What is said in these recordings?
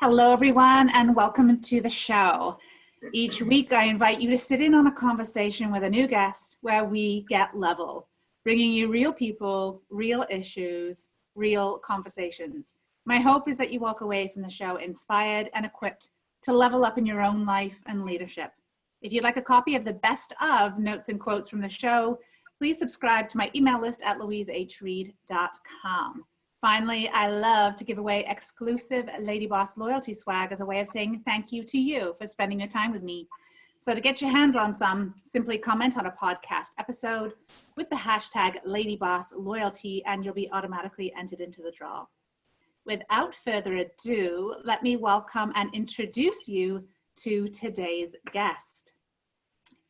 Hello, everyone, and welcome to the show. Each week, I invite you to sit in on a conversation with a new guest where we get level, bringing you real people, real issues, real conversations. My hope is that you walk away from the show inspired and equipped to level up in your own life and leadership. If you'd like a copy of the best of notes and quotes from the show, please subscribe to my email list at louisehreed.com. Finally, I love to give away exclusive Lady Boss loyalty swag as a way of saying thank you to you for spending your time with me. So to get your hands on some, simply comment on a podcast episode with the hashtag LadyBossLoyalty and you'll be automatically entered into the draw. Without further ado, let me welcome and introduce you to today's guest.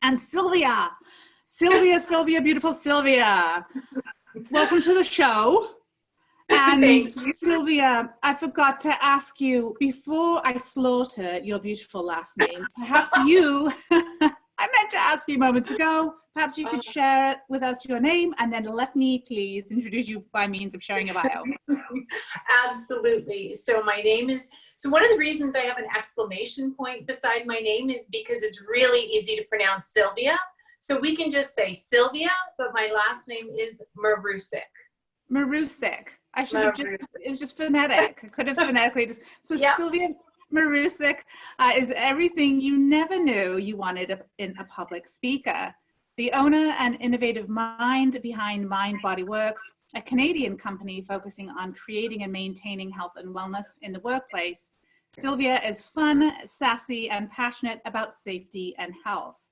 And Sylvia, beautiful Sylvia. Welcome to the show. And Sylvia, I forgot to ask you, before I slaughter your beautiful last name, perhaps you, I meant to ask you moments ago, perhaps you could share with us your name and then let me please introduce you by means of sharing a bio. Absolutely. So my name is, one of the reasons I have an exclamation point beside my name is because it's really easy to pronounce Sylvia. So we can just say Sylvia, but my last name is Marusyk. Marusyk. I should have it was just phonetic. I could have phonetically just, so yep. Sylvia Marusyk is everything you never knew you wanted in a public speaker. The owner and innovative mind behind MindBody Works, a Canadian company focusing on creating and maintaining health and wellness in the workplace. Sylvia is fun, sassy, and passionate about safety and health.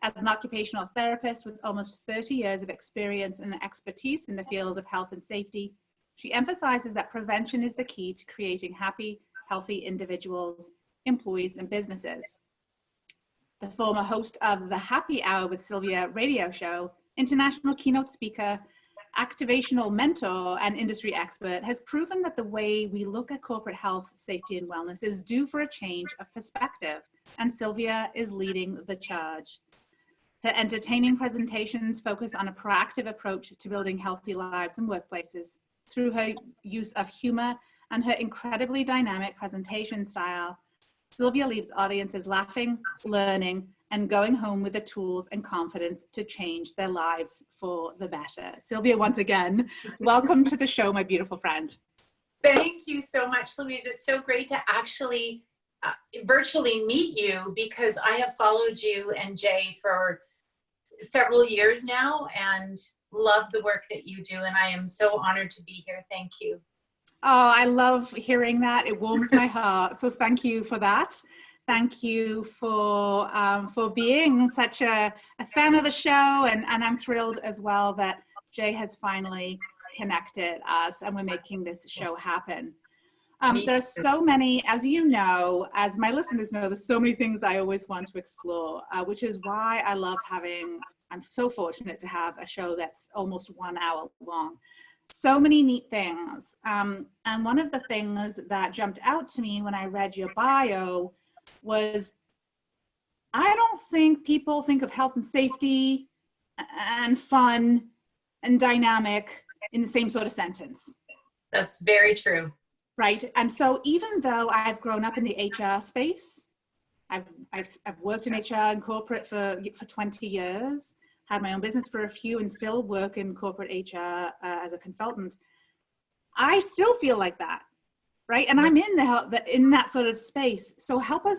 As an occupational therapist with almost 30 years of experience and expertise in the field of health and safety, she emphasizes that prevention is the key to creating happy, healthy individuals, employees, and businesses. The former host of the Happy Hour with Sylvia radio show, international keynote speaker, activational mentor, and industry expert, has proven that the way we look at corporate health, safety, and wellness is due for a change of perspective, and Sylvia is leading the charge. Her entertaining presentations focus on a proactive approach to building healthy lives and workplaces through her use of humor and her incredibly dynamic presentation style. Sylvia leaves audiences laughing, learning, and going home with the tools and confidence to change their lives for the better. Sylvia, once again, welcome to the show, my beautiful friend. Thank you so much, Louise. It's so great to actually virtually meet you because I have followed you and Jay for several years now and love the work that you do, and I am so honored to be here. Thank you. Oh, I love hearing that. It warms my heart. So thank you for that. Thank you for being such a fan of the show, and I'm thrilled as well that Jay has finally connected us and we're making this show happen. There's so many, as you know, as my listeners know, there's so many things I always want to explore, which is why I love I'm so fortunate to have a show that's almost 1 hour long. So many neat things. And one of the things that jumped out to me when I read your bio was, I don't think people think of health and safety and fun and dynamic in the same sort of sentence. That's very true. Right. And so even though I've grown up in the HR space, I've worked in HR and corporate for 20 years, had my own business for a few and still work in corporate HR as a consultant. I still feel like that, right? And I'm in that sort of space. So help us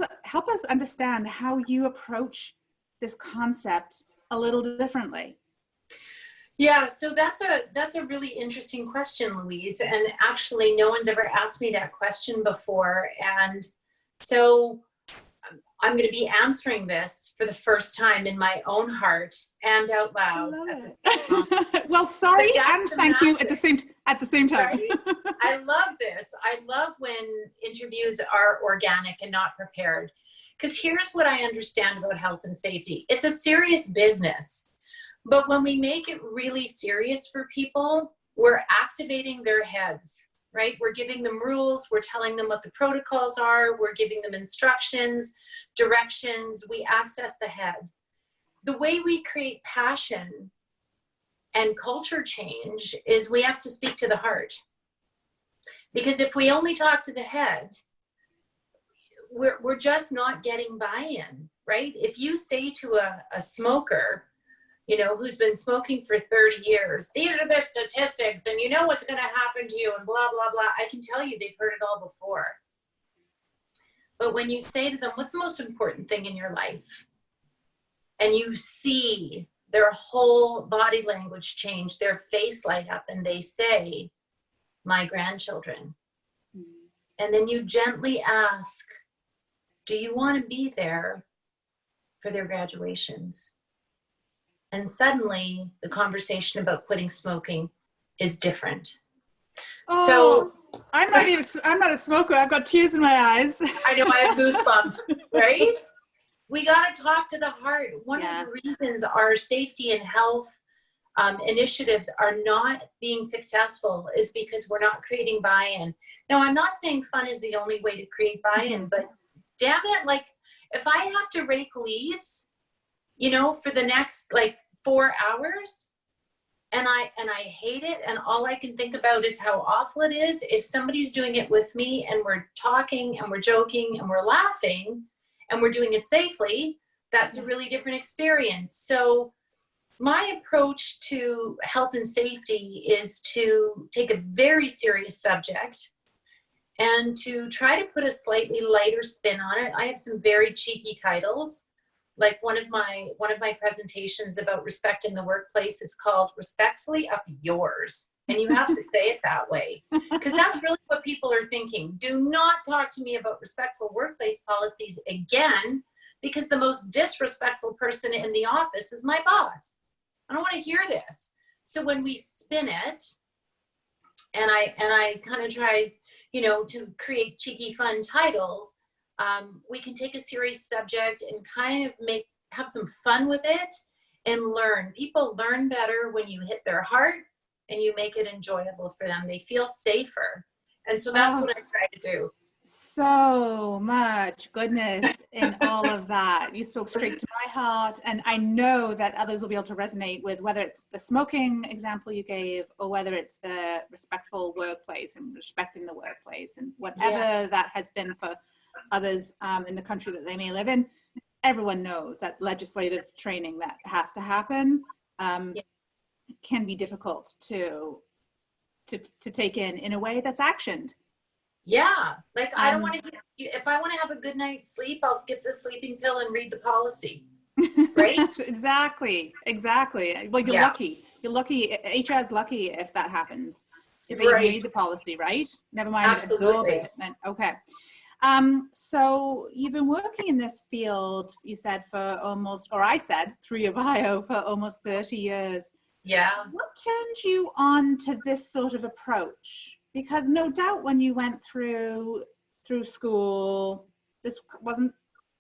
understand how you approach this concept a little differently. Yeah, so that's a really interesting question, Louise. And actually, no one's ever asked me that question before. And so I'm going to be answering this for the first time in my own heart and out loud. Well, sorry and thank you at the same time. Right? I love this. I love when interviews are organic and not prepared. Because here's what I understand about health and safety. It's a serious business. But when we make it really serious for people, we're activating their heads, right? We're giving them rules. We're telling them what the protocols are. We're giving them instructions, directions. We access the head. The way we create passion and culture change is we have to speak to the heart. Because if we only talk to the head, we're just not getting buy-in, right? If you say to a smoker, you know, who's been smoking for 30 years, these are the statistics and you know what's going to happen to you and blah, blah, blah. I can tell you they've heard it all before. But when you say to them, what's the most important thing in your life? And you see their whole body language change, their face light up, and they say, my grandchildren. And then you gently ask, do you want to be there for their graduations? And suddenly the conversation about quitting smoking is different. Oh, so I'm not a smoker. I've got tears in my eyes. I know, I have goosebumps, right? We got to talk to the heart. One of the reasons our safety and health initiatives are not being successful is because we're not creating buy-in. Now, I'm not saying fun is the only way to create buy-in, but damn it, like if I have to rake leaves, you know, for the next like 4 hours, and I hate it, and all I can think about is how awful it is. If somebody's doing it with me and we're talking and we're joking and we're laughing and we're doing it safely, that's a really different experience. So my approach to health and safety is to take a very serious subject and to try to put a slightly lighter spin on it. I have some very cheeky titles. Like one of my presentations about respect in the workplace is called Respectfully Up Yours. And you have to say it that way, because that's really what people are thinking. Do not talk to me about respectful workplace policies again, because the most disrespectful person in the office is my boss. I don't want to hear this. So when we spin it, and I kind of try, you know, to create cheeky, fun titles, we can take a serious subject and kind of have some fun with it and learn. People learn better when you hit their heart and you make it enjoyable for them. They feel safer. And so that's what I try to do. So much goodness in all of that. You spoke straight to my heart, and I know that others will be able to resonate with whether it's the smoking example you gave or whether it's the respectful workplace and respecting the workplace and whatever that has been for others in the country that they may live in. Everyone knows that legislative training that has to happen can be difficult to take in a way that's actioned. Yeah, like I don't want to, if I want to have a good night's sleep, I'll skip the sleeping pill and read the policy, right? Exactly. Well, you're lucky. HR is lucky if that happens, if they read the policy, right? Never mind absorb it. Okay. So you've been working in this field, you said, for almost, or I said through your bio, for almost 30 years. Yeah. What turned you on to this sort of approach? Because no doubt when you went through school, this wasn't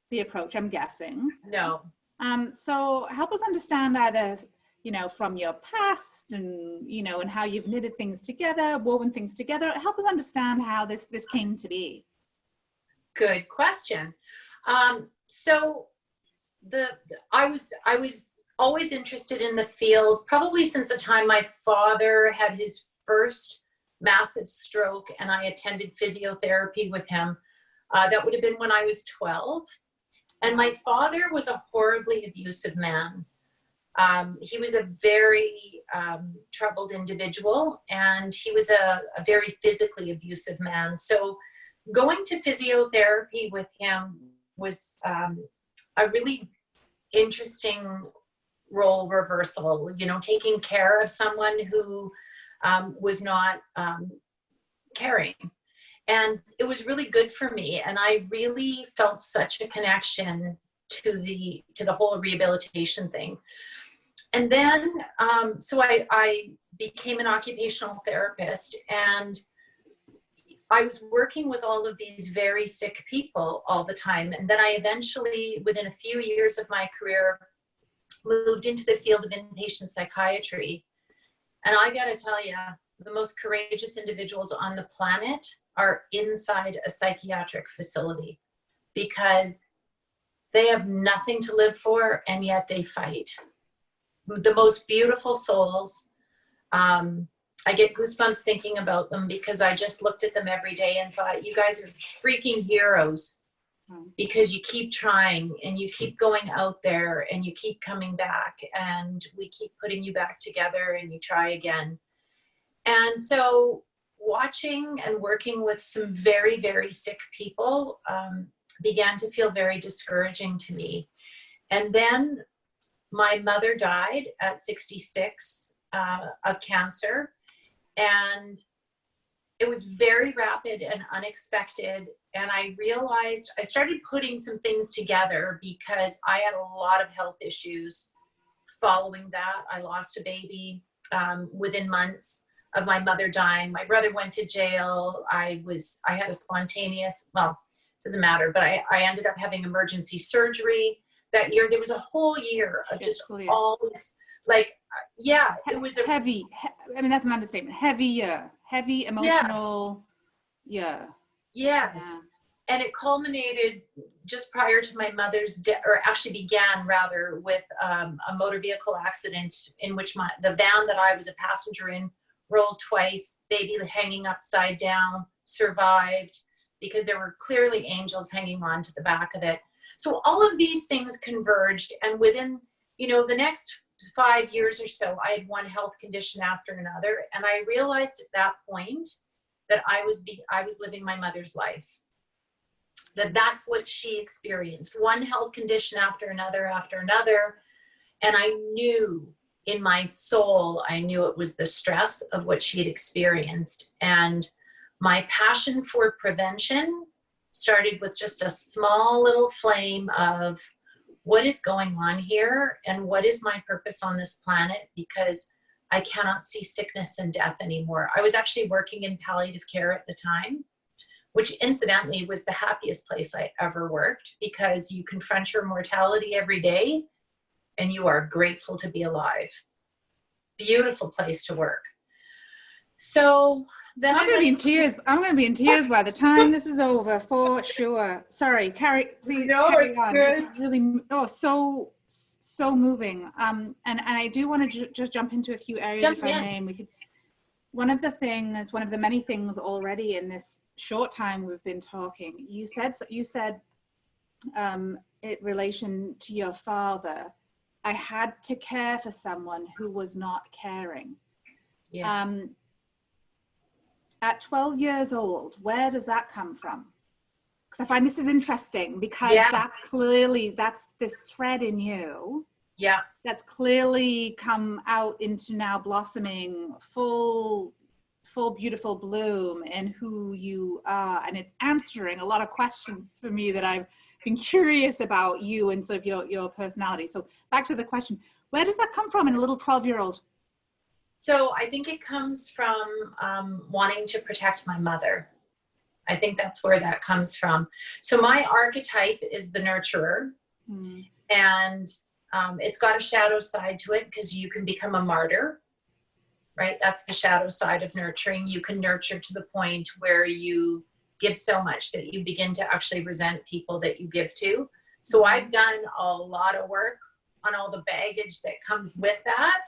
the approach, I'm guessing. No. So help us understand either, you know, from your past and, you know, and how you've knitted things together, woven things together. Help us understand how this came to be. Good question. So I was always interested in the field, probably since the time my father had his first massive stroke and I attended physiotherapy with him. That would have been when I was 12. And my father was a horribly abusive man. He was a very troubled individual, and he was a very physically abusive man. So going to physiotherapy with him was a really interesting role reversal, you know, taking care of someone who was not caring. And it was really good for me. And I really felt such a connection to the whole rehabilitation thing. And then, so I became an occupational therapist, and I was working with all of these very sick people all the time. And then I eventually, within a few years of my career, moved into the field of inpatient psychiatry. And I got to tell you, the most courageous individuals on the planet are inside a psychiatric facility, because they have nothing to live for, and yet they fight. The most beautiful souls. I get goosebumps thinking about them, because I just looked at them every day and thought, you guys are freaking heroes. because you keep trying and you keep going out there and you keep coming back and we keep putting you back together and you try again. And so watching and working with some very, very sick people began to feel very discouraging to me. And then my mother died at 66 of cancer. And it was very rapid and unexpected. And I realized, I started putting some things together because I had a lot of health issues following that. I lost a baby within months of my mother dying. My brother went to jail. I had a spontaneous, well, doesn't matter, but I ended up having emergency surgery that year. There was a whole year of just always like, yeah, it was heavy. I mean, that's an understatement. Heavy emotional. Yes. Yeah. And it culminated just prior to my mother's death, or actually began rather with a motor vehicle accident in which the van that I was a passenger in rolled twice, baby hanging upside down, survived because there were clearly angels hanging on to the back of it. So all of these things converged, and within, the next 5 years or so, I had one health condition after another. And I realized at that point that I was living my mother's life. That's what she experienced, one health condition after another. And I knew in my soul, I knew it was the stress of what she had experienced. And my passion for prevention started with just a small little flame of what is going on here and what is my purpose on this planet, because I cannot see sickness and death anymore. I was actually working in palliative care at the time, which incidentally was the happiest place I ever worked, because you confront your mortality every day and you are grateful to be alive. Beautiful place to work. So then I'm going to be in tears. I'm going to be in tears by the time this is over, for sure. Sorry, please carry on. Good. This is really, so moving. And I do want to just jump into a few areas, if I may. We could. One of the many things already in this short time we've been talking, you said in relation to your father, I had to care for someone who was not caring. Yes. At 12 years old, where does that come from? Because I find this is interesting, because that's this thread in you. Yeah. That's clearly come out into now blossoming full beautiful bloom in who you are. And it's answering a lot of questions for me that I've been curious about you and sort of your personality. So back to the question, where does that come from in a little 12-year-old? So I think it comes from wanting to protect my mother. I think that's where that comes from. So my archetype is the nurturer. And it's got a shadow side to it, because you can become a martyr, right? That's the shadow side of nurturing. You can nurture to the point where you give so much that you begin to actually resent people that you give to. So I've done a lot of work on all the baggage that comes with that.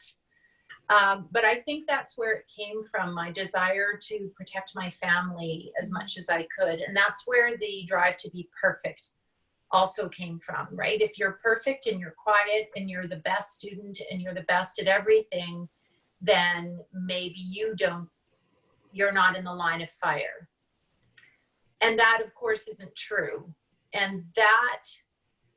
But I think that's where it came from, my desire to protect my family as much as I could. And that's where the drive to be perfect also came from, right? If you're perfect and you're quiet and you're the best student and you're the best at everything, then maybe you're not in the line of fire. And that, of course, isn't true. And that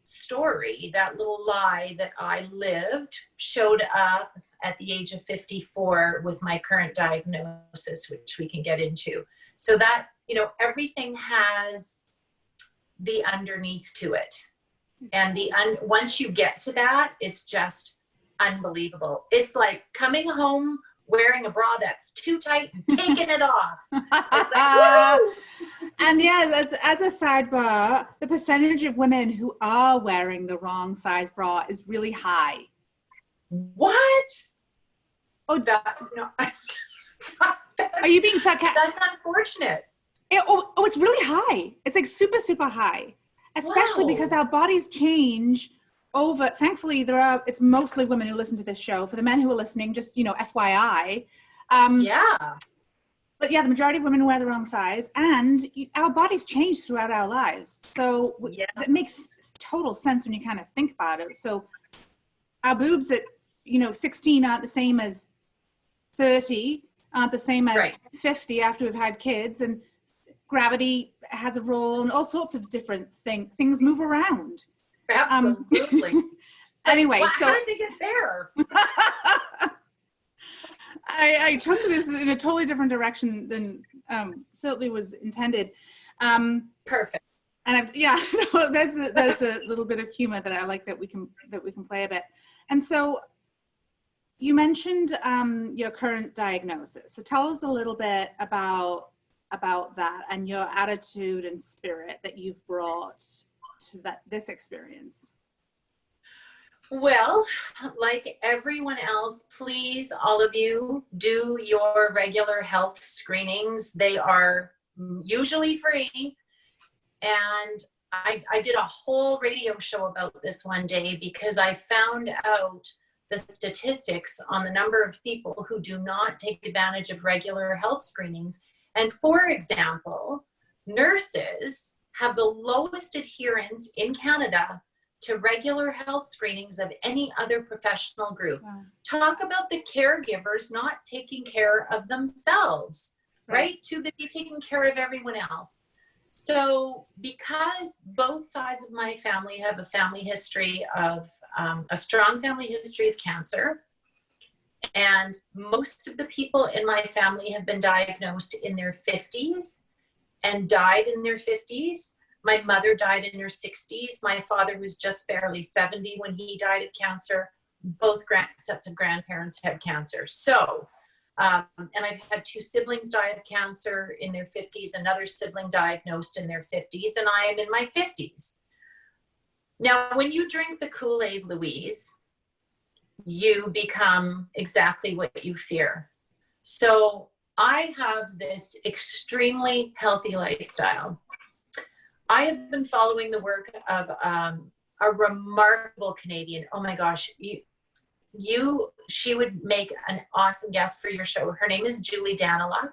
story, that little lie that I lived, showed up at the age of 54 with my current diagnosis, which we can get into. So that, everything has the underneath to it. And once you get to that, it's just unbelievable. It's like coming home wearing a bra that's too tight and taking it off. It's like, woo! And yes, as a sidebar, the percentage of women who are wearing the wrong size bra is really high. What? Oh, that's no. Are you being sarcastic? That's unfortunate. It's really high. It's like super, super high, especially because our bodies change over. Thankfully, it's mostly women who listen to this show. For the men who are listening, just, FYI. but yeah, the majority of women wear the wrong size, and our bodies change throughout our lives. So yes. That makes total sense when you kind of think about it. So our boobs at, 16 aren't the same as 30, aren't the same as right. 50 after we've had kids, and gravity has a role, and all sorts of different things move around. Absolutely. Anyway, how did they get there? I took this in a totally different direction than certainly was intended. Perfect. And there's the little bit of humor that I like that we can play a bit. And so you mentioned your current diagnosis. So tell us a little bit about that and your attitude and spirit that you've brought to this experience. Well, like everyone else, please, all of you, do your regular health screenings. They are usually free. And I did a whole radio show about this one day because I found out the statistics on the number of people who do not take advantage of regular health screenings. And for example, nurses have the lowest adherence in Canada to regular health screenings of any other professional group. Wow. Talk about the caregivers not taking care of themselves, right? Too busy taking care of everyone else. So because both sides of my family have a family history of, a strong family history of cancer, and most of the people in my family have been diagnosed in their 50s and died in their 50s. My mother died in her 60s. My father was just barely 70 when he died of cancer. Both sets of grandparents had cancer. So, and I've had 2 siblings die of cancer in their 50s, another sibling diagnosed in their 50s, and I am in my 50s. Now, when you drink the Kool-Aid, Louise, you become exactly what you fear. So I have this extremely healthy lifestyle. I have been following the work of a remarkable Canadian. Oh my gosh, she would make an awesome guest for your show. Her name is Julie Daniluk,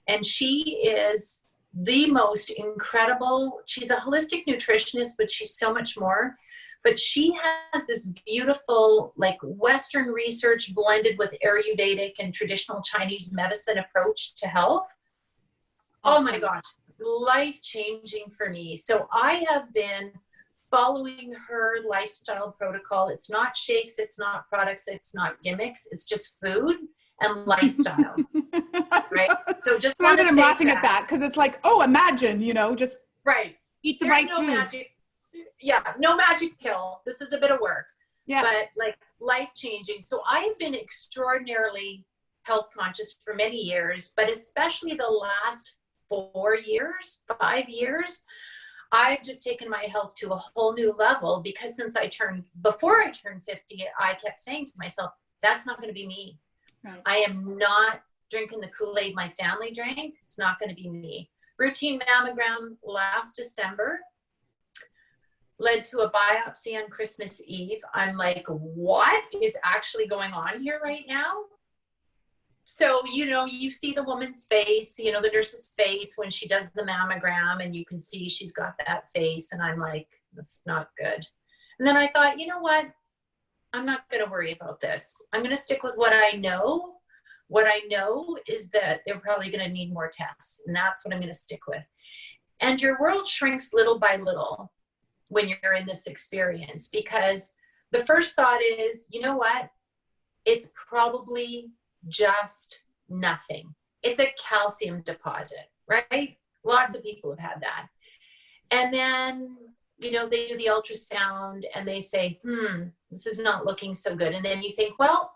and she is the most incredible. She's a holistic nutritionist, but she's so much more. But she has this beautiful, like, Western research blended with Ayurvedic and traditional Chinese medicine approach to health. Awesome. Oh my gosh. Life-changing for me. So I have been following her lifestyle protocol. It's not shakes, it's not products, it's not gimmicks, it's just food and lifestyle. Right? So I'm laughing at that because it's like, oh, imagine, just right. Eat the right foods. Magic. Yeah, no magic pill. This is a bit of work. Yeah. But like life-changing. So I have been extraordinarily health conscious for many years, but especially the last 4 years, 5 years, I've just taken my health to a whole new level because before I turned 50, I kept saying to myself, that's not going to be me. Right. I am not drinking the Kool-Aid my family drank. It's not going to be me. Routine mammogram last December led to a biopsy on Christmas Eve. I'm like, what is actually going on here right now? So, you see the woman's face, the nurse's face when she does the mammogram, and you can see she's got that face. And I'm like, this is not good. And then I thought, you know what? I'm not going to worry about this. I'm going to stick with what I know. What I know is that they're probably going to need more tests. And that's what I'm going to stick with. And your world shrinks little by little when you're in this experience, because the first thought is, you know what? It's probably just nothing. It's a calcium deposit, right? Lots of people have had that. And then, they do the ultrasound and they say, this is not looking so good. And then you think, well,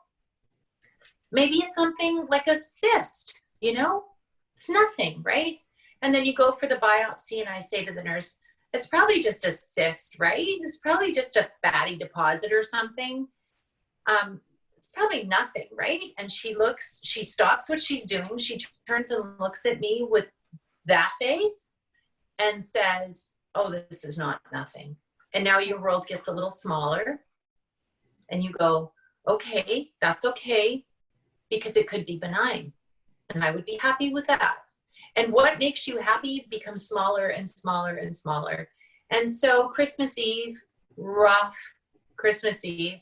maybe it's something like a cyst, it's nothing, right? And then you go for the biopsy and I say to the nurse, it's probably just a cyst, right? It's probably just a fatty deposit or something. It's probably nothing, right? And she stops what she's doing. She turns and looks at me with that face and says, oh, this is not nothing. And now your world gets a little smaller and you go, okay, that's okay, because it could be benign. And I would be happy with that. And what makes you happy becomes smaller and smaller and smaller. And so Christmas Eve, rough. Christmas Eve.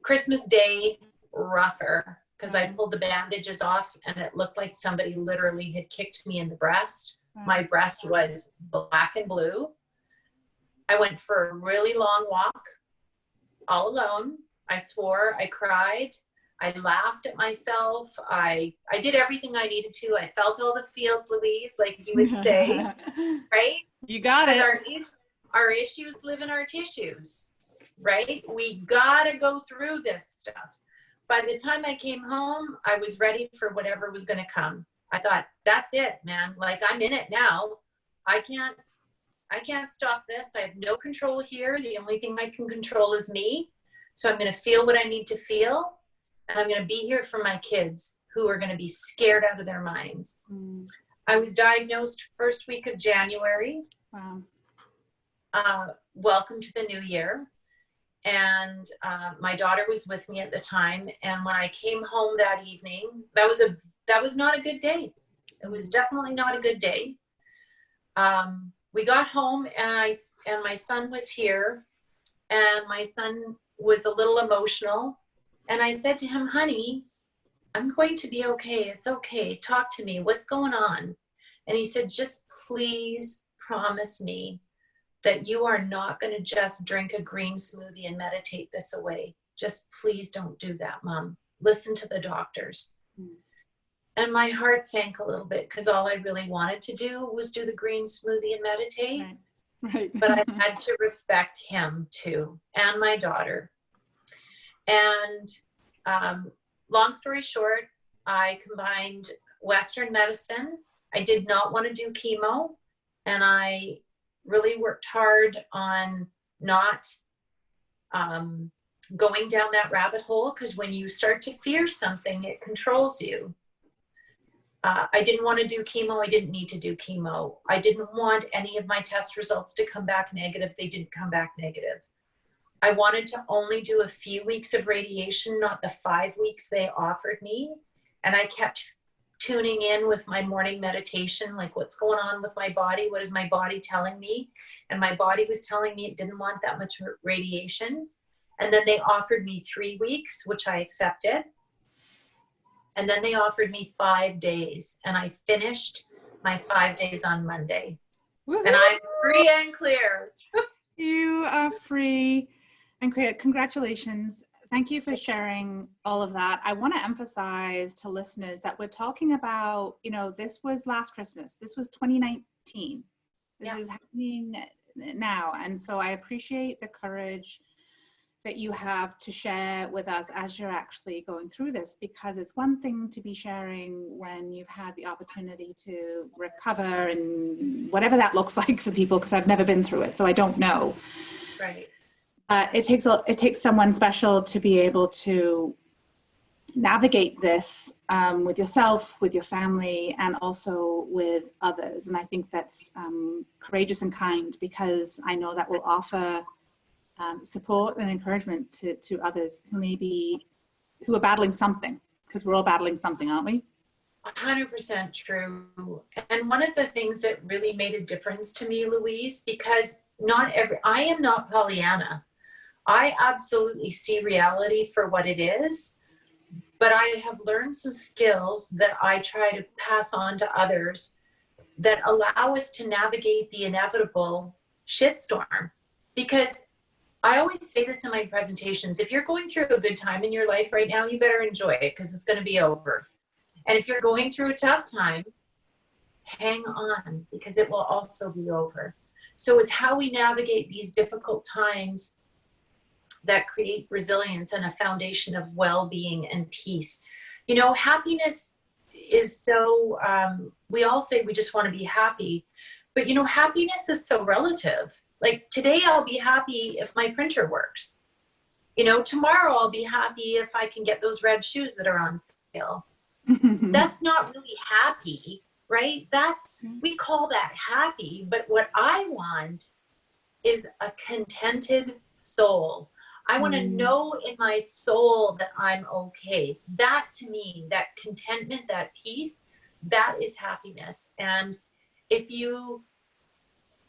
Christmas Day, rougher, because I pulled the bandages off and it looked like somebody literally had kicked me in the breast. My breast was black and blue. I went for a really long walk all alone. I swore, I cried, I laughed at myself. I did everything I needed to. I felt all the feels, Louise, like you would say, right? You got it. Our issues live in our tissues, right? We gotta go through this stuff. By the time I came home, I was ready for whatever was gonna come. I thought, that's it, man. Like, I'm in it now. I can't stop this. I have no control here. The only thing I can control is me. So I'm going to feel what I need to feel. And I'm going to be here for my kids who are going to be scared out of their minds. I was diagnosed first week of January. Wow. Welcome to the new year. And my daughter was with me at the time. And when I came home that evening, that was not a good day. It was definitely not a good day. We got home and my son was here, and my son was a little emotional. And I said to him, honey, I'm going to be okay. It's okay. Talk to me. What's going on? And he said, just please promise me that you are not going to just drink a green smoothie and meditate this away. Just please don't do that, Mom. Listen to the doctors. And my heart sank a little bit because all I really wanted to do was do the green smoothie and meditate. Right. But I had to respect him too, and my daughter. And long story short, I combined Western medicine. I did not want to do chemo, and I really worked hard on not going down that rabbit hole, because when you start to fear something, it controls you. I didn't want to do chemo. I didn't need to do chemo. I didn't want any of my test results to come back negative. They didn't come back negative. I wanted to only do a few weeks of radiation, not the 5 weeks they offered me. And I kept tuning in with my morning meditation, like what's going on with my body? What is my body telling me? And my body was telling me it didn't want that much radiation. And then they offered me 3 weeks, which I accepted. And then they offered me 5 days, and I finished my 5 days on Monday. Woo-hoo! And I'm free and clear. You are free and clear. Congratulations. Thank you for sharing all of that. I want to emphasize to listeners that we're talking about, this was last Christmas. This was 2019. This is happening now. And so I appreciate the courage that you have to share with us as you're actually going through this, because it's one thing to be sharing when you've had the opportunity to recover and whatever that looks like for people, because I've never been through it, so I don't know. Right. It takes someone special to be able to navigate this with yourself, with your family, and also with others. And I think that's courageous and kind, because I know that will offer support and encouragement to others who are battling something, because we're all battling something, aren't we? 100% true. And one of the things that really made a difference to me, Louise, because I am not Pollyanna. I absolutely see reality for what it is, but I have learned some skills that I try to pass on to others that allow us to navigate the inevitable shitstorm. Because I always say this in my presentations, if you're going through a good time in your life right now, you better enjoy it, because it's going to be over. And if you're going through a tough time, hang on, because it will also be over. So it's how we navigate these difficult times that create resilience and a foundation of well-being and peace. Happiness is so, we all say we just want to be happy, but happiness is so relative. Like today I'll be happy if my printer works. Tomorrow I'll be happy if I can get those red shoes that are on sale. That's not really happy, right? We call that happy, but what I want is a contented soul. I want to know in my soul that I'm okay. That to me, that contentment, that peace, that is happiness. And if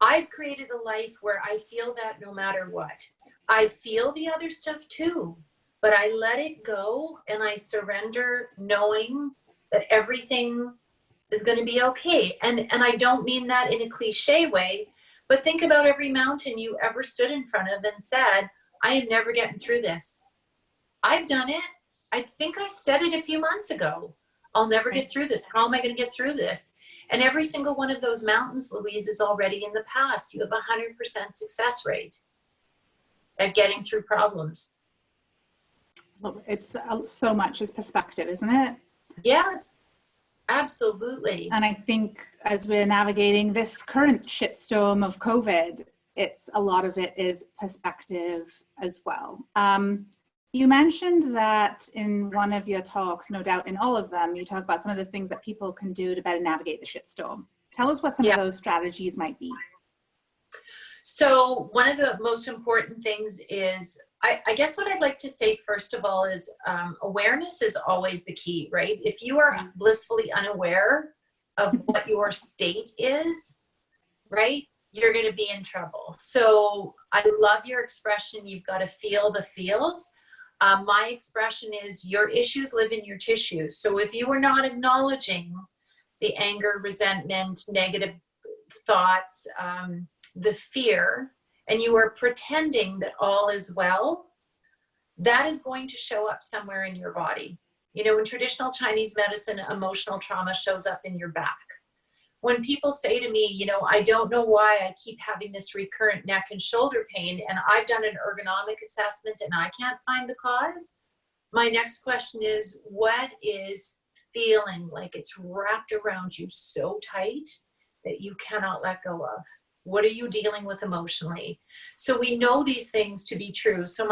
I've created a life where I feel that no matter what. I feel the other stuff too, but I let it go and I surrender knowing that everything is going to be okay. And I don't mean that in a cliche way, but think about every mountain you ever stood in front of and said, I am never getting through this. I've done it. I think I said it a few months ago. I'll never get through this. How am I going to get through this? And every single one of those mountains, Louise, is already in the past. You have a 100% success rate at getting through problems. Well, it's so much is perspective, isn't it? Yes, absolutely. And I think as we're navigating this current shitstorm of COVID, a lot of it is perspective as well. You mentioned that in one of your talks, no doubt in all of them, you talk about some of the things that people can do to better navigate the shitstorm. Tell us what some of those strategies might be. So one of the most important things is, I guess what I'd like to say first of all is awareness is always the key, right? If you are blissfully unaware of what your state is, right, you're going to be in trouble. So I love your expression, you've got to feel the feels. My expression is your issues live in your tissues. So if you are not acknowledging the anger, resentment, negative thoughts, the fear, and you are pretending that all is well, that is going to show up somewhere in your body. You know, in traditional Chinese medicine, emotional trauma shows up in your back. When people say to me, you know, I don't know why I keep having this recurrent neck and shoulder pain, and I've done an ergonomic assessment and I can't find the cause, my next question is, what is feeling like it's wrapped around you so tight that you cannot let go of? What are you dealing with emotionally? So we know these things to be true. So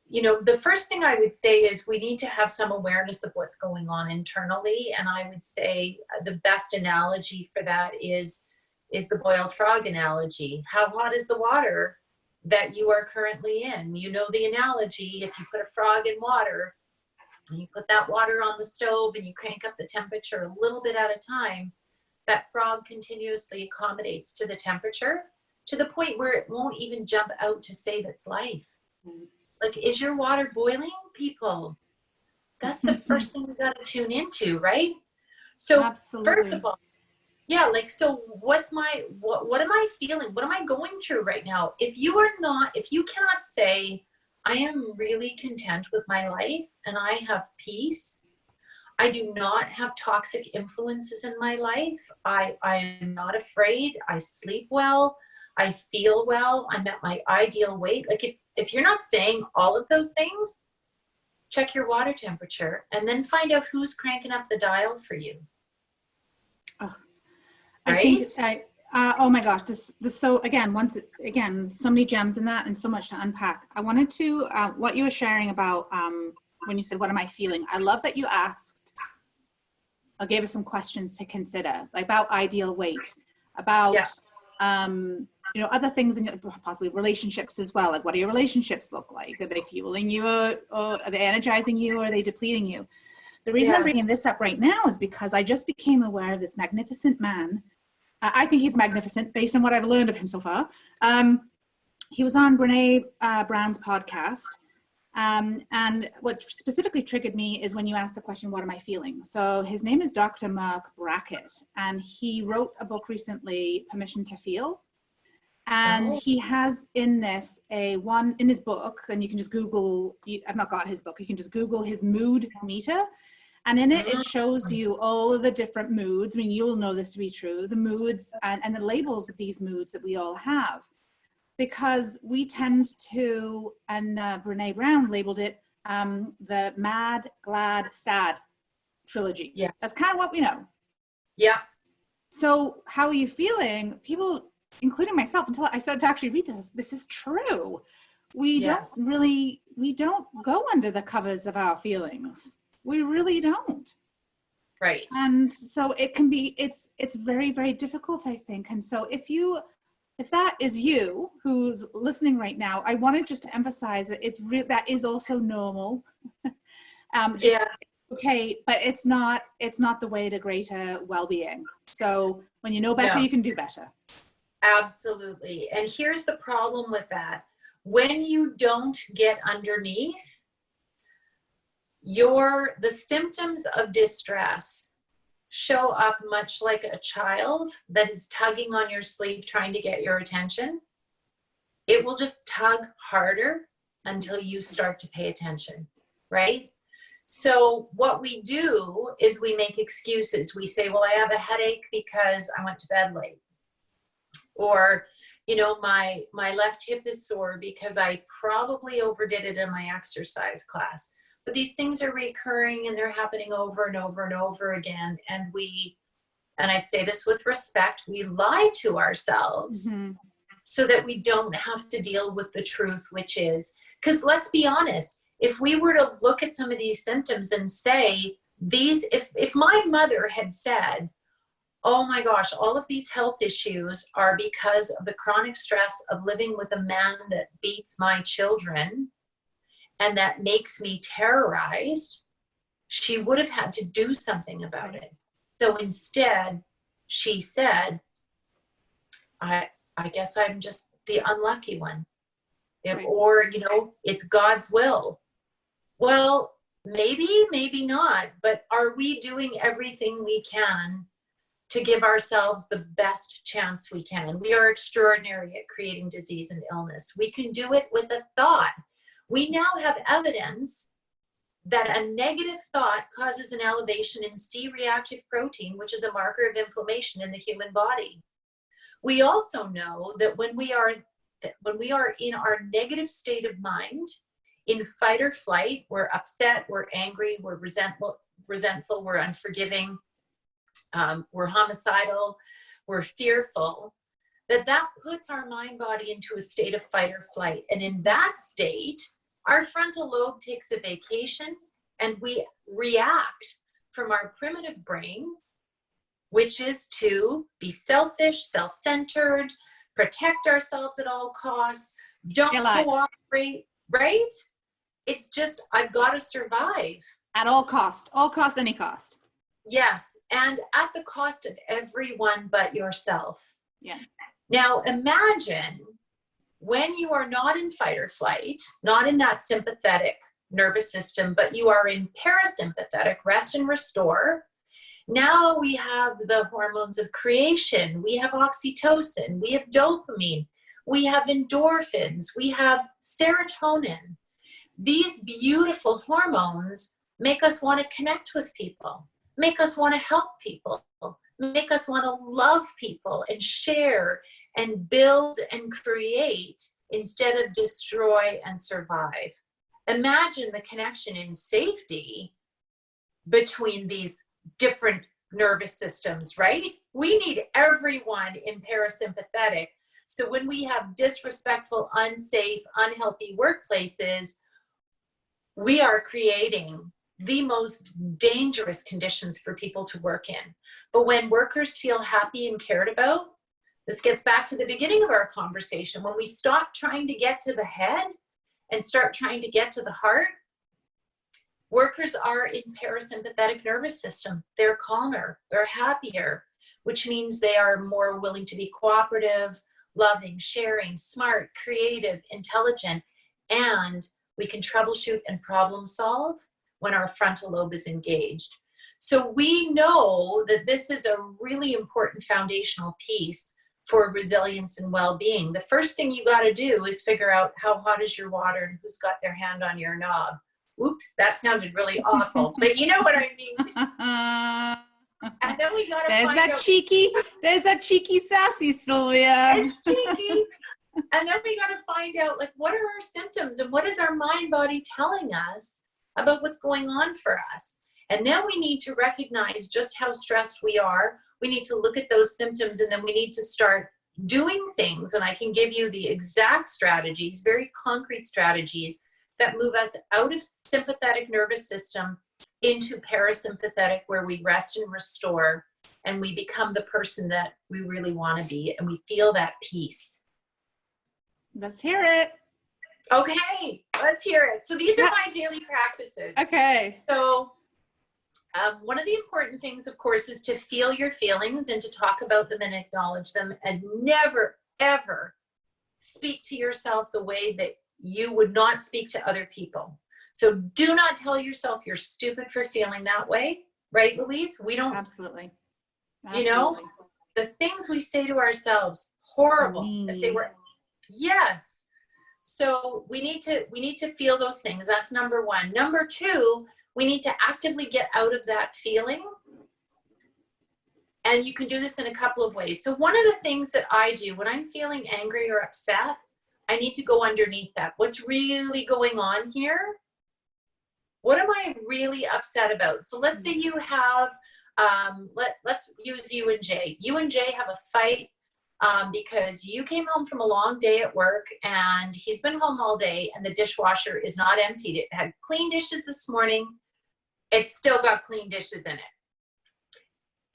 the first thing I would say is we need to have some awareness of what's going on internally. And I would say the best analogy for that is the boiled frog analogy. How hot is the water that you are currently in? You know the analogy, if you put a frog in water, and you put that water on the stove and you crank up the temperature a little bit at a time, that frog continuously accommodates to the temperature to the point where it won't even jump out to save its life. Like, is your water boiling, people? That's the first thing you got to tune into, right? So absolutely. First of all, so what am I feeling? What am I going through right now? If you cannot say, I am really content with my life and I have peace, I do not have toxic influences in my life, I am not afraid, I sleep well, I feel well, I'm at my ideal weight. Like if you're not saying all of those things, check your water temperature and then find out who's cranking up the dial for you. Oh, right? Oh my gosh, so so many gems in that and so much to unpack. I wanted to, what you were sharing about when you said, what am I feeling? I love that you asked, or gave us some questions to consider, like about ideal weight, about, other things in possibly relationships as well. Like, what do your relationships look like? Are they fueling you or are they energizing you or are they depleting you? The reason I'm bringing this up right now is because I just became aware of this magnificent man. I think he's magnificent based on what I've learned of him so far. He was on Brene Brown's podcast. And what specifically triggered me is when you asked the question, what am I feeling? So his name is Dr. Mark Brackett, and he wrote a book recently, Permission to Feel. And he has in this in his book, and you can just Google, I've not got his book, you can just Google his mood meter. And in it, it shows you all of the different moods. I mean, you'll know this to be true, the moods and the labels of these moods that we all have. Because we tend to, and Brene Brown labeled it, the mad, glad, sad trilogy. Yeah. That's kind of what we know. Yeah. So how are you feeling? People, including myself, until I started to actually read this is true. We don't go under the covers of our feelings. We really don't. Right. And so it can be, it's very, very difficult, I think. And so if you if that is you who's listening right now, I wanted just to emphasize that that is also normal. It's okay, but it's not the way to greater well-being. So when you know better, you can do better. Absolutely. And here's the problem with that. When you don't get underneath, the symptoms of distress show up much like a child that is tugging on your sleeve trying to get your attention. It will just tug harder until you start to pay attention, right? So what we do is we make excuses. We say, well, I have a headache because I went to bed late. Or, you know, my left hip is sore because I probably overdid it in my exercise class. But these things are recurring and they're happening over and over and over again. And I say this with respect, we lie to ourselves so that we don't have to deal with the truth, which is, because let's be honest, if we were to look at some of these symptoms and say, if my mother had said, oh my gosh, all of these health issues are because of the chronic stress of living with a man that beats my children and that makes me terrorized, she would have had to do something about it. So instead, she said, I guess I'm just the unlucky one. Or, you know, it's God's will. Well, maybe not, but are we doing everything we can to give ourselves the best chance we can? We are extraordinary at creating disease and illness. We can do it with a thought. We now have evidence that a negative thought causes an elevation in C-reactive protein, which is a marker of inflammation in the human body. We also know that when we are in our negative state of mind, in fight or flight, we're upset, we're angry, we're resentful, we're unforgiving, we're homicidal, we're fearful, that puts our mind body into a state of fight or flight. And in that state, our frontal lobe takes a vacation and we react from our primitive brain, which is to be selfish, self-centered, protect ourselves at all costs, don't cooperate, right? It's just, I've got to survive. At all cost, any cost. Yes, and at the cost of everyone but yourself. Yeah. Now imagine when you are not in fight or flight, not in that sympathetic nervous system, but you are in parasympathetic, rest and restore. Now we have the hormones of creation. We have oxytocin, we have dopamine, we have endorphins, we have serotonin. These beautiful hormones make us want to connect with people, make us want to help people, make us want to love people and share and build and create instead of destroy and survive. Imagine the connection in safety between these different nervous systems, right? We need everyone in parasympathetic. So when we have disrespectful, unsafe, unhealthy workplaces, we are creating the most dangerous conditions for people to work in. But when workers feel happy and cared about, this gets back to the beginning of our conversation. When we stop trying to get to the head and start trying to get to the heart, workers are in parasympathetic nervous system. They're calmer, they're happier, which means they are more willing to be cooperative, loving, sharing, smart, creative, intelligent, and we can troubleshoot and problem solve when our frontal lobe is engaged. So we know that this is a really important foundational piece for resilience and well-being. The first thing you got to do is figure out how hot is your water and who's got their hand on your knob. Oops, that sounded really awful, but you know what I mean. And then we got to find out. There's that cheeky sassy, Sylvia. It's cheeky. And then we got to find out, like, what are our symptoms and what is our mind body telling us about what's going on for us? And then we need to recognize just how stressed we are. We need to look at those symptoms and then we need to start doing things. And I can give you the exact strategies, very concrete strategies that move us out of sympathetic nervous system into parasympathetic, where we rest and restore and we become the person that we really want to be, and we feel that peace. Let's hear it. Okay, let's hear it. So these are my daily practices. Okay. So one of the important things, of course, is to feel your feelings and to talk about them and acknowledge them, and never, ever speak to yourself the way that you would not speak to other people. So do not tell yourself you're stupid for feeling that way. Right, Louise? We don't. Absolutely. You know, the things we say to ourselves, horrible. If they were, yes. So we need to feel those things. That's number one. Number two, we need to actively get out of that feeling. And you can do this in a couple of ways. So one of the things that I do when I'm feeling angry or upset, I need to go underneath that. What's really going on here? What am I really upset about? So let's say you have, let's use you and Jay. You and Jay have a fight because you came home from a long day at work and he's been home all day and the dishwasher is not emptied. It had clean dishes this morning. It's still got clean dishes in it.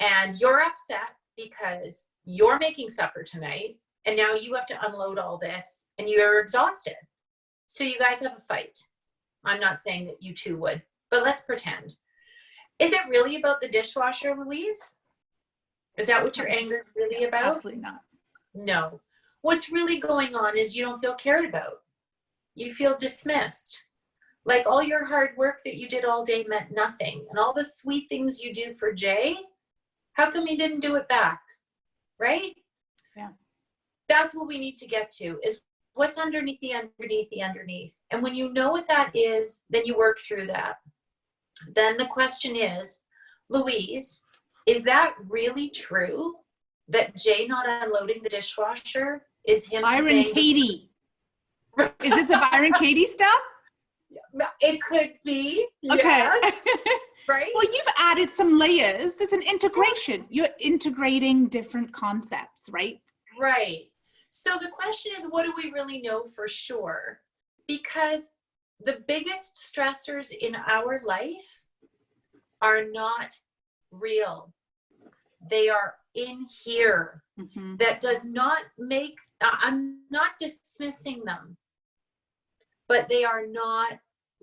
And you're upset because you're making supper tonight and now you have to unload all this and you're exhausted. So you guys have a fight. I'm not saying that you two would, but let's pretend. Is it really about the dishwasher, Louise? Is that what your anger is really about? Absolutely not. No. What's really going on is you don't feel cared about. You feel dismissed. Like all your hard work that you did all day meant nothing. And all the sweet things you do for Jay, how come you didn't do it back? Right? Yeah. That's what we need to get to, is what's underneath the underneath. And when you know what that is, then you work through that. Then the question is, Louise, is that really true that Jay not unloading the dishwasher is him Byron saying, Katie? Is this a Byron Katie stuff? It could be. Okay. Yes. Right? Well, you've added some layers. There's an integration. You're integrating different concepts, right? Right. So the question is, what do we really know for sure? Because the biggest stressors in our life are not real. They are in here. Mm-hmm. That does not make, I'm not dismissing them, but they are not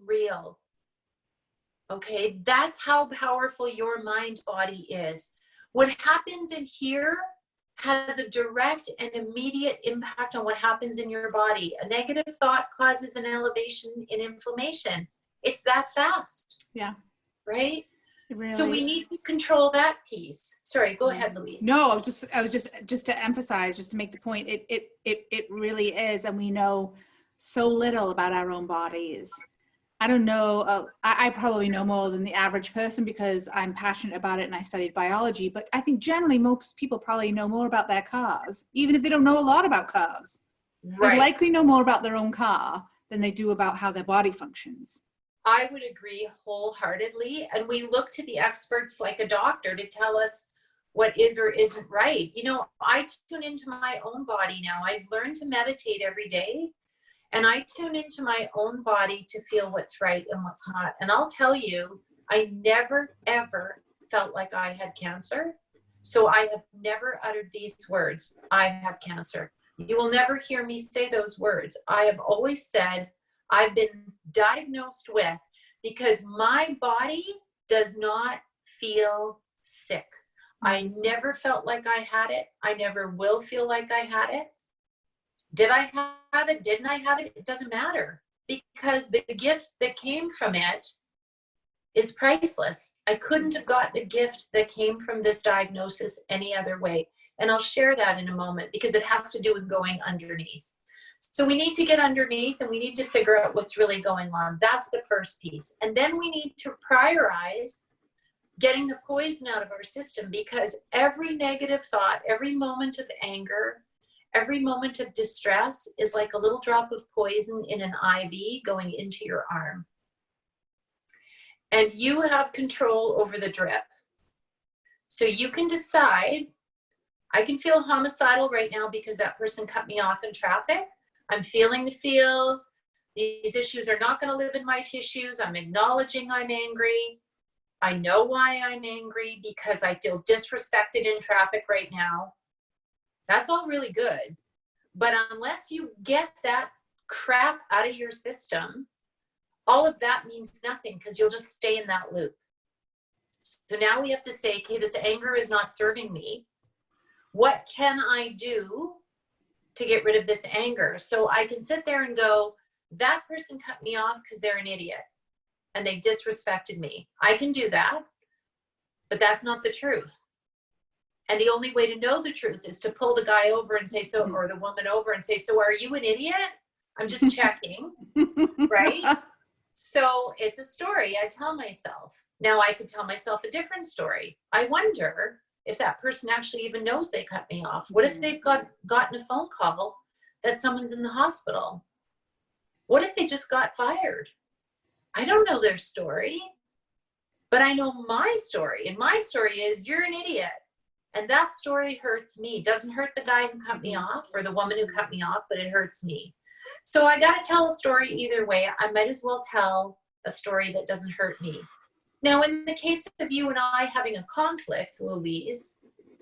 real. Okay, that's how powerful your mind body is. What happens in here has a direct and immediate impact on what happens in your body. A negative thought causes an elevation in inflammation. It's that fast. Yeah. Right? Really. So we need to control that piece. Sorry, go ahead, Louise. No, I was just to emphasize, just to make the point, it really is. And we know so little about our own bodies. I don't know, I probably know more than the average person because I'm passionate about it and I studied biology, but I think generally most people probably know more about their cars, even if they don't know a lot about cars. Right. They likely know more about their own car than they do about how their body functions. I would agree wholeheartedly. And we look to the experts like a doctor to tell us what is or isn't right. You know, I tune into my own body now. I've learned to meditate every day. And I tune into my own body to feel what's right and what's not. And I'll tell you, I never, ever felt like I had cancer. So I have never uttered these words, I have cancer. You will never hear me say those words. I have always said, I've been diagnosed with, because my body does not feel sick. I never felt like I had it. I never will feel like I had it. Did I have it? Didn't I have it? It doesn't matter, because the gift that came from it is priceless. I couldn't have got the gift that came from this diagnosis any other way. And I'll share that in a moment because it has to do with going underneath. So we need to get underneath and we need to figure out what's really going on. That's the first piece. And then we need to prioritize getting the poison out of our system, because every negative thought, every moment of anger, every moment of distress is like a little drop of poison in an IV going into your arm. And you have control over the drip. So you can decide, I can feel homicidal right now because that person cut me off in traffic. I'm feeling the feels. These issues are not going to live in my tissues. I'm acknowledging I'm angry. I know why I'm angry, because I feel disrespected in traffic right now. That's all really good. But unless you get that crap out of your system, all of that means nothing, because you'll just stay in that loop. So now we have to say, okay, this anger is not serving me. What can I do to get rid of this anger? So I can sit there and go, that person cut me off because they're an idiot and they disrespected me. I can do that, but that's not the truth. And the only way to know the truth is to pull the guy over and say, so, or the woman over and say, so are you an idiot? I'm just checking, right? So it's a story I tell myself. Now I could tell myself a different story. I wonder if that person actually even knows they cut me off. What if they've gotten a phone call that someone's in the hospital? What if they just got fired? I don't know their story, but I know my story. And my story is, you're an idiot. And that story hurts me. It doesn't hurt the guy who cut me off or the woman who cut me off, but it hurts me. So I got to tell a story either way. I might as well tell a story that doesn't hurt me. Now, in the case of you and I having a conflict, Louise,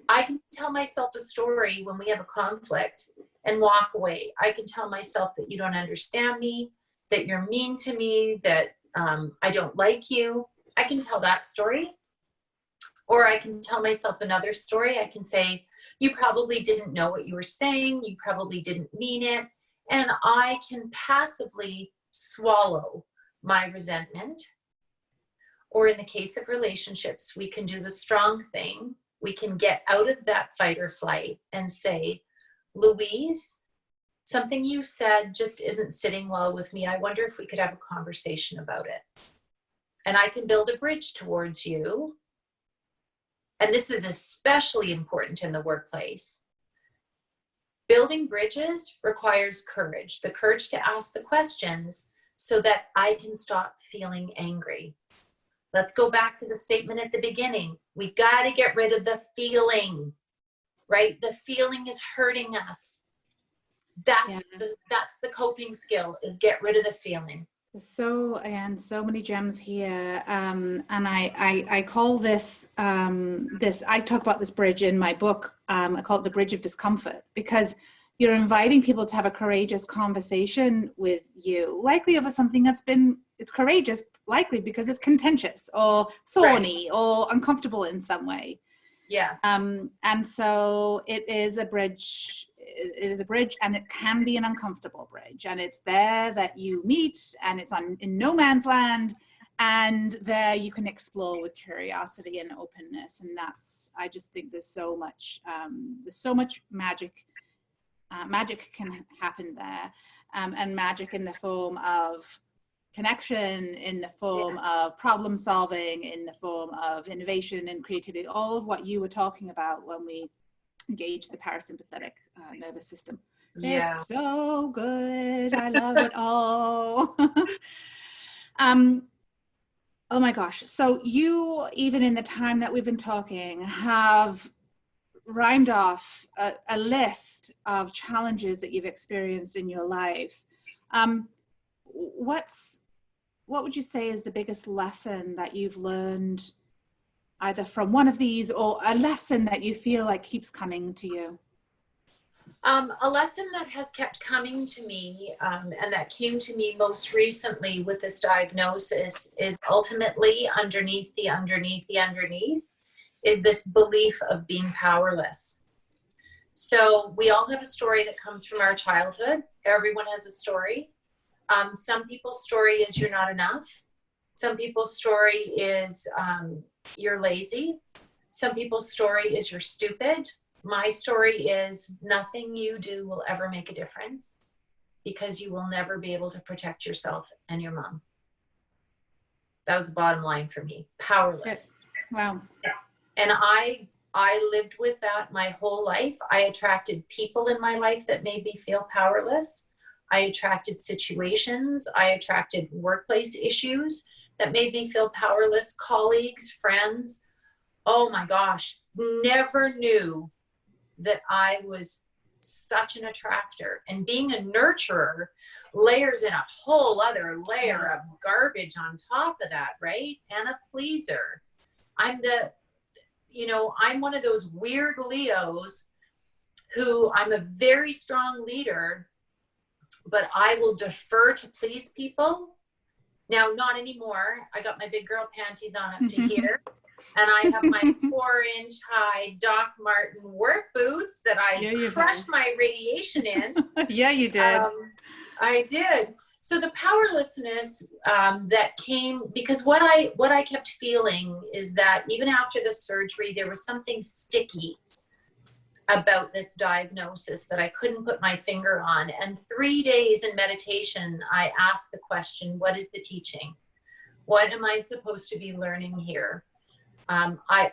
I can tell myself a story when we have a conflict and walk away. I can tell myself that you don't understand me, that you're mean to me, that I don't like you. I can tell that story. Or I can tell myself another story. I can say, you probably didn't know what you were saying. You probably didn't mean it. And I can passively swallow my resentment. Or in the case of relationships, we can do the strong thing. We can get out of that fight or flight and say, Louise, something you said just isn't sitting well with me. I wonder if we could have a conversation about it. And I can build a bridge towards you. And this is especially important in the workplace. Building bridges requires courage, the courage to ask the questions so that I can stop feeling angry. Let's go back to the statement at the beginning. We got to get rid of the feeling, right? The feeling is hurting us. That's the coping skill, is get rid of the feeling. So again, so many gems here, and I call this I talk about this bridge in my book. I call it the bridge of discomfort, because you're inviting people to have a courageous conversation with you, likely over something it's courageous, likely because it's contentious or thorny, right, or uncomfortable in some way. Yes. And so it is a bridge. It is a bridge, and it can be an uncomfortable bridge, and it's there that you meet, and it's in no man's land, and there you can explore with curiosity and openness. And I just think there's so much magic. Magic can happen there, and magic in the form of connection, in the form of problem solving, in the form of innovation and creativity, all of what you were talking about when we engage the parasympathetic nervous system. Yeah. It's so good. I love it all. Oh my gosh. So you, even in the time that we've been talking, have rhymed off a list of challenges that you've experienced in your life. What would you say is the biggest lesson that you've learned, either from one of these or a lesson that you feel like keeps coming to you? A lesson that has kept coming to me, and that came to me most recently with this diagnosis, is ultimately underneath is this belief of being powerless. So we all have a story that comes from our childhood. Everyone has a story. Some people's story is you're not enough. Some people's story is you're lazy. Some people's story is you're stupid. My story is nothing you do will ever make a difference, because you will never be able to protect yourself and your mom. That was the bottom line for me. Powerless. Yes. Wow. And I lived with that my whole life. I attracted people in my life that made me feel powerless. I attracted situations. I attracted workplace issues that made me feel powerless. Colleagues, friends. Oh my gosh. Never knew that I was such an attractor. And being a nurturer layers in a whole other layer of garbage on top of that, right? And a pleaser. I'm I'm one of those weird Leos who I'm a very strong leader, but I will defer to please people. Now, not anymore. I got my big girl panties on up to here, and I have my 4-inch high Doc Marten work boots that I crushed my radiation in. Yeah, you did. I did. So the powerlessness that came, because what I kept feeling is that even after the surgery, there was something sticky about this diagnosis that I couldn't put my finger on. And 3 days in meditation, I asked the question, what is the teaching? What am I supposed to be learning here? I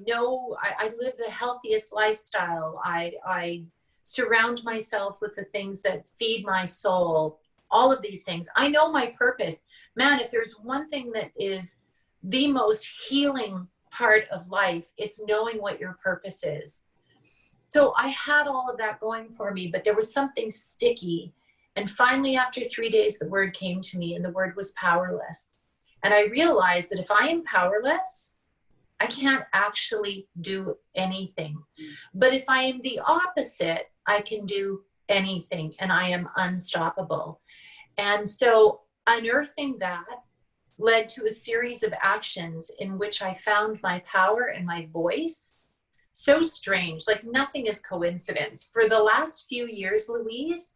know I live the healthiest lifestyle. I surround myself with the things that feed my soul, all of these things. I know my purpose. Man, if there's one thing that is the most healing part of life, it's knowing what your purpose is. So I had all of that going for me, but there was something sticky. And finally, after 3 days, the word came to me, and the word was powerless. And I realized that if I am powerless, I can't actually do anything. But if I am the opposite, I can do anything, and I am unstoppable. And so unearthing that led to a series of actions in which I found my power and my voice. So strange, like nothing is coincidence. For the last few years, Louise,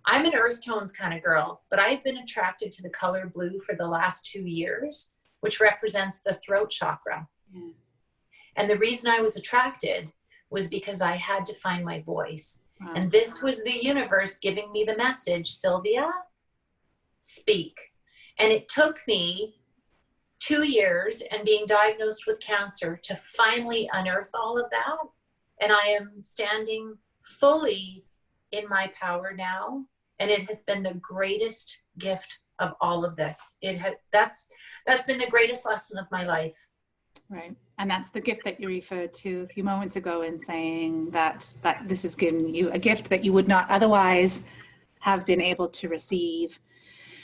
I'm an earth tones kind of girl, but I've been attracted to the color blue for the last 2 years, which represents the throat chakra. Yeah. And the reason I was attracted was because I had to find my voice. Wow. And this was the universe giving me the message, Sylvia, speak. And it took me 2 years and being diagnosed with cancer to finally unearth all of that. And I am standing fully in my power now. And it has been the greatest gift of all of this. That's been the greatest lesson of my life. Right. And that's the gift that you referred to a few moments ago in saying that this has given you a gift that you would not otherwise have been able to receive.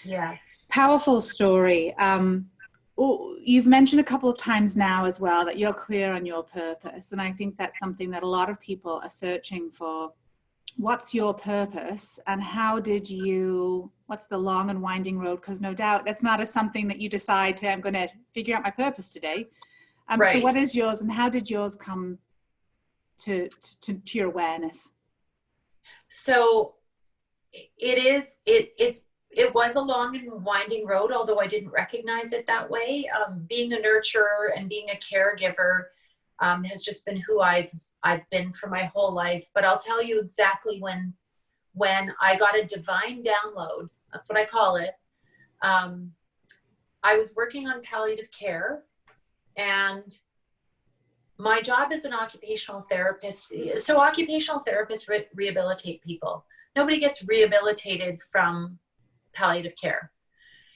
Yes. Powerful story. You've mentioned a couple of times now as well that you're clear on your purpose. And I think that's something that a lot of people are searching for. What's your purpose, and what's the long and winding road? Because no doubt that's not something that you decide to, I'm going to figure out my purpose today. Right. So what is yours, and how did yours come to your awareness? So it was a long and winding road, although I didn't recognize it that way. Being a nurturer and being a caregiver has just been who I've been for my whole life. But I'll tell you exactly when I got a divine download, that's what I call it. I was working on palliative care, and my job as an occupational therapist, so occupational therapists rehabilitate people. Nobody gets rehabilitated from palliative care.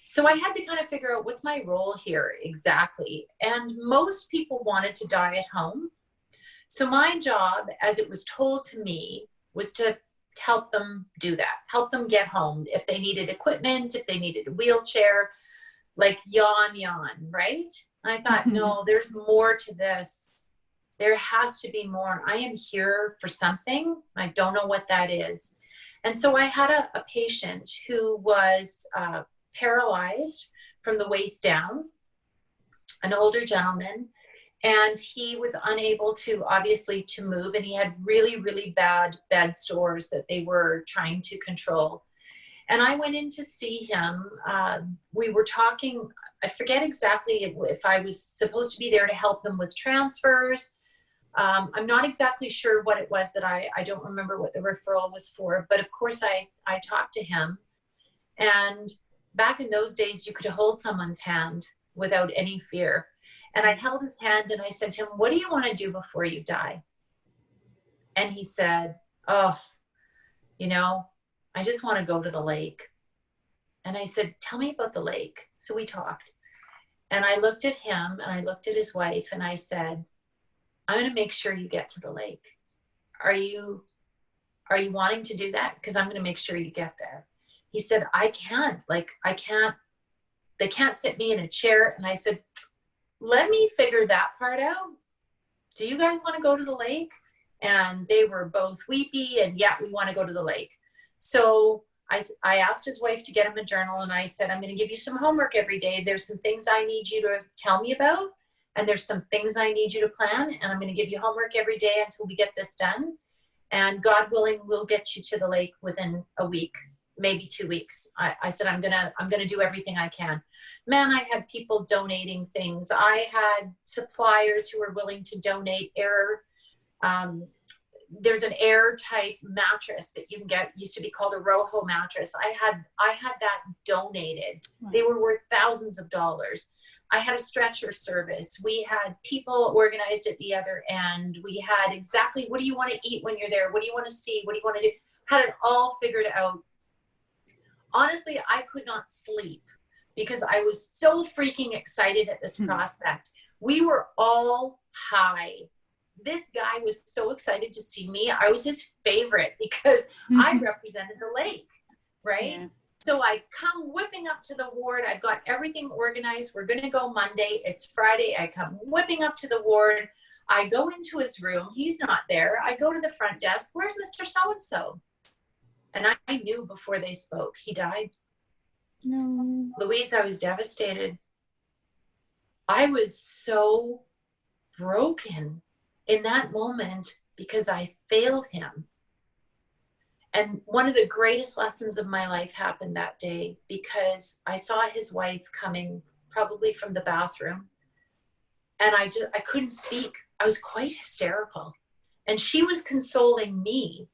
So I had to kind of figure out what's my role here exactly. And most people wanted to die at home. So my job, as it was told to me, was to help them do that, help them get home. If they needed equipment, if they needed a wheelchair, like yawn, right? And I thought, no, there's more to this. There has to be more. I am here for something. I don't know what that is. And so I had a patient who was paralyzed from the waist down, an older gentleman, and he was unable to, obviously, to move, and he had really, really bad sores that they were trying to control. And I went in to see him. We were talking, I forget exactly if I was supposed to be there to help him with transfers. I'm not exactly sure what it was that I don't remember what the referral was for, but of course I talked to him. And back in those days, you could hold someone's hand without any fear. And I held his hand and I said to him, what do you want to do before you die? And he said, oh, I just want to go to the lake. And I said, tell me about the lake. So we talked. And I looked at him and I looked at his wife and I said, I'm going to make sure you get to the lake. Are you wanting to do that? Because I'm going to make sure you get there. He said, I can't, they can't sit me in a chair. And I said, let me figure that part out. Do you guys want to go to the lake? And they were both weepy and yeah, we want to go to the lake. So I asked his wife to get him a journal, and I said, I'm going to give you some homework every day. There's some things I need you to tell me about, and there's some things I need you to plan, and I'm going to give you homework every day until we get this done. And God willing, we'll get you to the lake within a week, maybe 2 weeks. I said, I'm gonna do everything I can. Man, I had people donating things. I had suppliers who were willing to donate air. There's an air type mattress that you can get, used to be called a Rojo mattress. I had that donated. Wow. They were worth thousands of dollars. I had a stretcher service. We had people organized at the other end. We had exactly, what do you want to eat when you're there? What do you want to see? What do you want to do? Had it all figured out. Honestly, I could not sleep because I was so freaking excited at this prospect. We were all high. This guy was so excited to see me. I was his favorite because I represented the lake, right? Yeah. So I come whipping up to the ward. I've got everything organized. We're going to go Monday. It's Friday. I come whipping up to the ward. I go into his room. He's not there. I go to the front desk. Where's Mr. So-and-so? And I knew before they spoke, he died. No. Louise, I was devastated. I was so broken in that moment because I failed him. And one of the greatest lessons of my life happened that day because I saw his wife coming probably from the bathroom, and I couldn't speak. I was quite hysterical, and she was consoling me.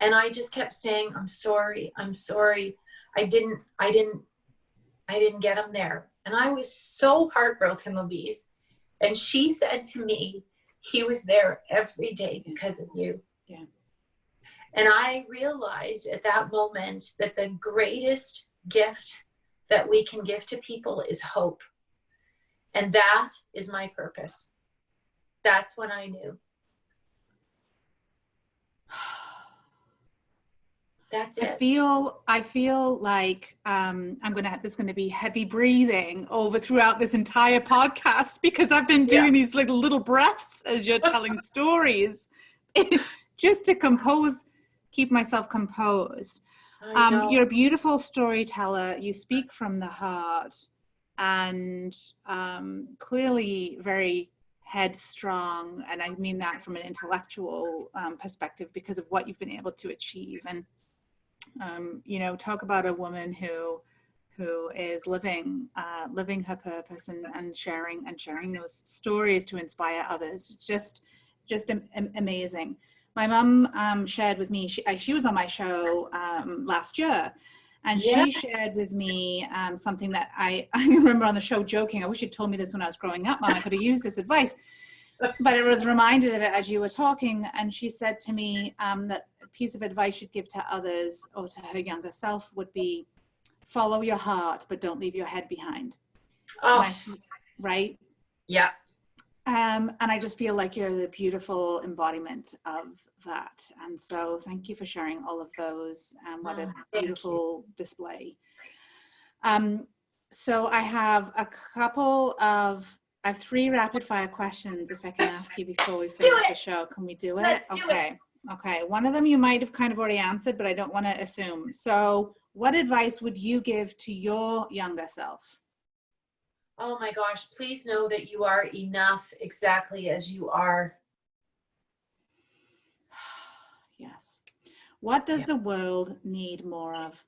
And I just kept saying, I'm sorry. I didn't get him there. And I was so heartbroken, Louise. And she said to me, he was there every day because of you. Yeah. And I realized at that moment that the greatest gift that we can give to people is hope. And that is my purpose. That's when I knew. That's it. I feel like there's going to be heavy breathing throughout this entire podcast because I've been doing these little breaths as you're telling stories just to keep myself composed. You're a beautiful storyteller. You speak from the heart, and clearly very headstrong. And I mean that from an intellectual perspective because of what you've been able to achieve. And talk about a woman who is living her purpose and sharing those stories to inspire others. It's just amazing. My mom shared with me, she was on my show last year, and she shared with me something that I remember on the show joking, I wish you'd told me this when I was growing up, Mom, I could have used this advice. But I was reminded of it as you were talking, and she said to me that a piece of advice she'd give to others or to her younger self would be, follow your heart, but don't leave your head behind. Oh, right? Yeah. And I just feel like you're the beautiful embodiment of that. And so thank you for sharing all of those. What a beautiful display. So I have I have 3 rapid fire questions if I can ask you before we finish the show. Can we do it? Let's do it. Okay. One of them you might have kind of already answered, but I don't want to assume. So what advice would you give to your younger self? Oh my gosh, please know that you are enough exactly as you are. Yes. What does the world need more of?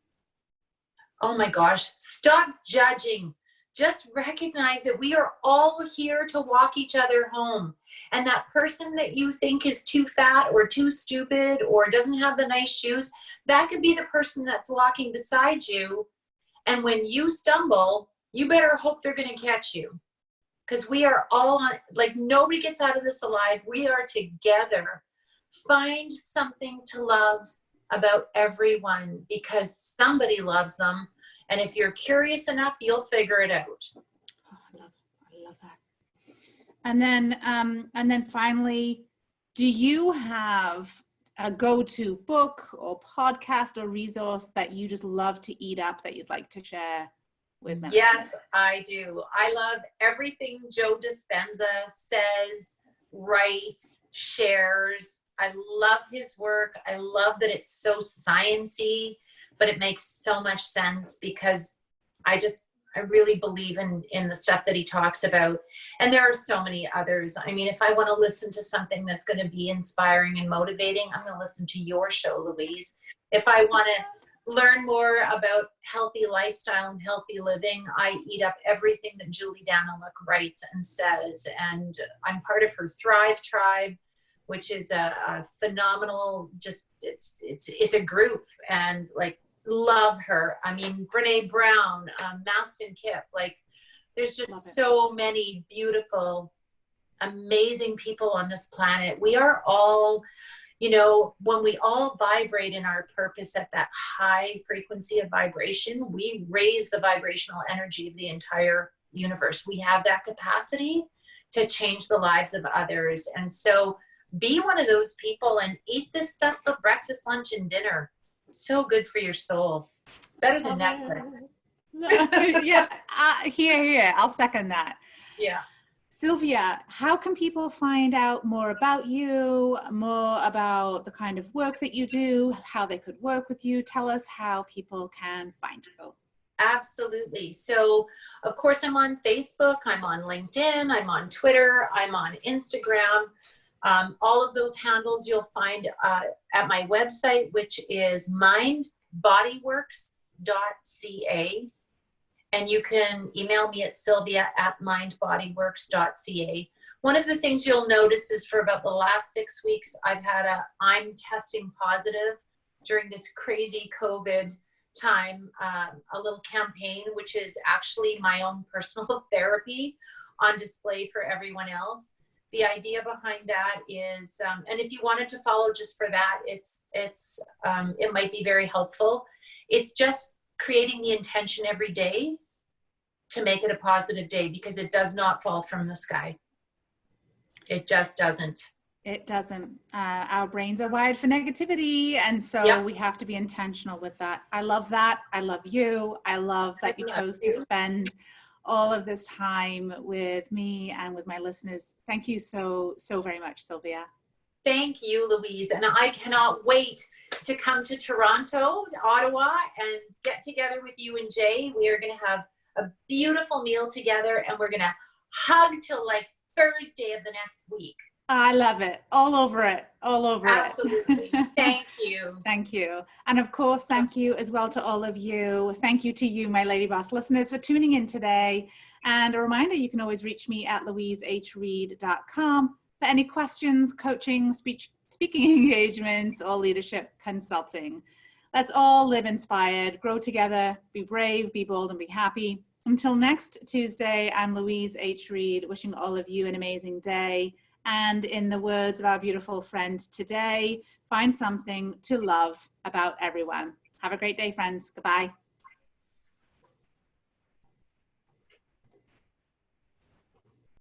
Oh my gosh, stop judging. Just recognize that we are all here to walk each other home. And that person that you think is too fat or too stupid or doesn't have the nice shoes, that could be the person that's walking beside you. And when you stumble, you better hope they're going to catch you. Because we are all on, nobody gets out of this alive. We are together. Find something to love about everyone because somebody loves them. And if you're curious enough, you'll figure it out. Oh, I love that. And then finally, do you have a go-to book or podcast or resource that you just love to eat up that you'd like to share with mental Yes, fitness. I do. I love everything Joe Dispenza says, writes, shares. I love his work. I love that it's so sciencey, but it makes so much sense because I really believe in the stuff that he talks about. And there are so many others. I mean, if I want to listen to something that's going to be inspiring and motivating, I'm going to listen to your show, Louise. If I want to learn more about healthy lifestyle and healthy living, I eat up everything that Julie Daniluk writes and says. And I'm part of her Thrive Tribe, which is a phenomenal, it's a group, and like, love her. I mean, Brene Brown, Mastin Kipp, like there's just so many beautiful, amazing people on this planet. We are all, you know, when we all vibrate in our purpose at that high frequency of vibration, we raise the vibrational energy of the entire universe. We have that capacity to change the lives of others. And so be one of those people and eat this stuff for breakfast, lunch, and dinner. So good for your soul. Better than Netflix. Yeah, here. I'll second that. Yeah. Sylvia, how can people find out more about you, more about the kind of work that you do, how they could work with you? Tell us how people can find you. Absolutely. So, of course, I'm on Facebook, I'm on LinkedIn, I'm on Twitter, I'm on Instagram. All of those handles you'll find at my website, which is mindbodyworks.ca. And you can email me at sylvia@mindbodyworks.ca. One of the things you'll notice is for about the last 6 weeks, I've had I'm testing positive during this crazy COVID time, a little campaign, which is actually my own personal therapy on display for everyone else. The idea behind that is, and if you wanted to follow just for that, it might be very helpful. It's just creating the intention every day to make it a positive day, because it does not fall from the sky. It just doesn't. It doesn't. Our brains are wired for negativity, and so we have to be intentional with that. I love that. I love you. I love that you chose to spend all of this time with me and with my listeners. Thank you so very much, Sylvia. Thank you, Louise. And I cannot wait to come to Toronto, Ottawa, and get together with you and Jay. We are going to have a beautiful meal together, and we're going to hug till like Thursday of the next week. I love it. All over it. Absolutely. Thank you. Thank you. And of course, thank you as well to all of you. Thank you to you, my Lady Boss listeners, for tuning in today. And a reminder, you can always reach me at louisehreed.com for any questions, coaching, speaking engagements, or leadership consulting. Let's all live inspired, grow together, be brave, be bold, and be happy. Until next Tuesday, I'm Louise H. Reed, wishing all of you an amazing day. And in the words of our beautiful friend today, find something to love about everyone. Have a great day, friends. Goodbye.